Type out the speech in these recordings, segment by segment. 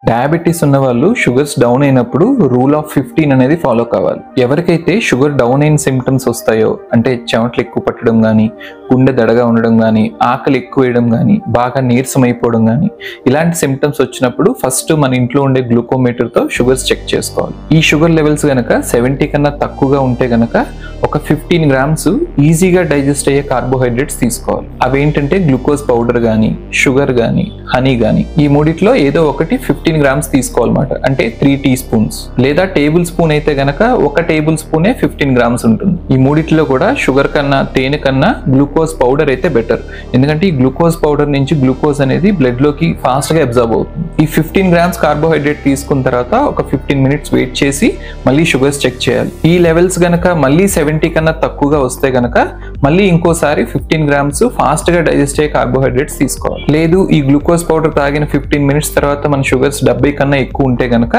Diabetes ఉన్న వాళ్ళు sugars down అయినప్పుడు రూల్ ఆఫ్ 15 అనేది ఫాలో కావాలి. ఎవరికైతే షుగర్ డౌన్ అయిన సిమ్టమ్స్ వస్తాయో, అంటే చెమటలు ఎక్కువ పట్టడం కానీ, గుండె దడగా ఉండడం కానీ, ఆకలి ఎక్కువ వేయడం కానీ, బాగా నీరసం అయిపోవడం కానీ, ఇలాంటి సిమ్టమ్స్ వచ్చినప్పుడు ఫస్ట్ మన ఇంట్లో ఉండే గ్లూకోమీటర్తో షుగర్స్ చెక్ చేసుకోవాలి. ఈ షుగర్ లెవెల్స్ కనుక 70 కన్నా తక్కువగా ఉంటే కనుక ఒక 15 గ్రామ్స్ ఈజీగా డైజెస్ట్ అయ్యే కార్బోహైడ్రేట్స్ తీసుకోవాలి. అవేంటంటే గ్లూకోజ్ పౌడర్ కానీ, షుగర్ కానీ, హనీ కానీ, ఈ మూడిట్లో ఏదో ఒకటి 15 గ్రామ్స్ తీసుకోవాలన్నమాట. అంటే 3 టీ స్పూన్స్ లేదా టేబుల్ స్పూన్ అయితే గనక ఒక టేబుల్ స్పూనే 15 గ్రామ్స్ ఉంటుంది. ఈ మూడిట్లో కూడా షుగర్ కన్నా, తేనె కన్నా గ్లూకోజ్ పౌడర్ అయితే బెటర్. ఎందుకంటే ఈ గ్లూకోజ్ పౌడర్ నుంచి గ్లూకోజ్ అనేది బ్లడ్ లోకి ఫాస్ట్ గా అబ్జార్బ్ అవుతుంది. ఈ 15 గ్రామ్స్ కార్బోహైడ్రేట్ తీసుకున్న తర్వాత ఒక 15 మినిట్స్ వెయిట్ చేసి మళ్ళీ షుగర్స్ చెక్ చేయాలి. ఈ లెవెల్స్ గనక మళ్ళీ 70 కన్నా తక్కువగా వస్తే గనక మళ్ళీ ఇంకోసారి 15 గ్రామ్స్ ఫాస్ట్ గా డైజెస్ట్ అయ్యే కార్బోహైడ్రేట్స్ తీసుకోవాలి. లేదు ఈ గ్లూకోజ్ పౌడర్ తాగిన 15 మినిట్స్ తర్వాత మన షుగర్స్ 70 కన్నా ఎక్కువ ఉంటే గనక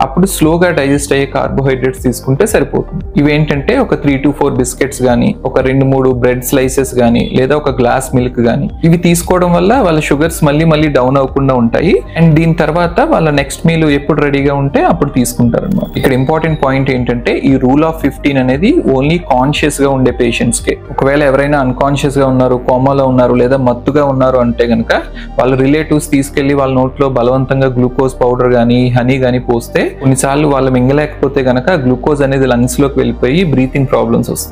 అప్పుడు స్లోగా డైజెస్ట్ అయ్యే కార్బోహైడ్రేట్స్ తీసుకుంటే సరిపోతుంది. ఇవేంటంటే ఒక 3 to 4 బిస్కెట్స్ కానీ, ఒక 2-3 బ్రెడ్ స్లైసెస్ కానీ, లేదా ఒక గ్లాస్ మిల్క్ కానీ, ఇవి తీసుకోవడం వల్ల వాళ్ళ షుగర్స్ మళ్ళీ డౌన్ అవ్వకుండా ఉంటాయి. అండ్ దీని తర్వాత వాళ్ళ నెక్స్ట్ మీల్ ఎప్పుడు రెడీగా ఉంటే అప్పుడు తీసుకుంటారు అన్నమాట. ఇక్కడ ఇంపార్టెంట్ పాయింట్ ఏంటంటే ఈ రూల్ ఆఫ్ 15 అనేది ఓన్లీ కాన్షియస్ గా ఉండే పేషెంట్స్ కే. ఒకవేళ ఎవరైనా అన్కాన్షియస్ గా ఉన్నారు, కోమాలో ఉన్నారు, లేదా మత్తుగా ఉన్నారు అంటే గనక వాళ్ళ రిలేటివ్స్ తీసుకెళ్లి వాళ్ళ నోట్లో బలవంతంగా గ్లూకోజ్ పౌడర్ కానీ, హనీ కానీ పోస్తే కొన్నిసార్లు వాళ్ళు మింగలేకపోతే గనక గ్లూకోజ్ అనేది లంగ్స్ లోకి వెళ్ళిపోయి బ్రీతింగ్ ప్రాబ్లమ్స్ వస్తాయి.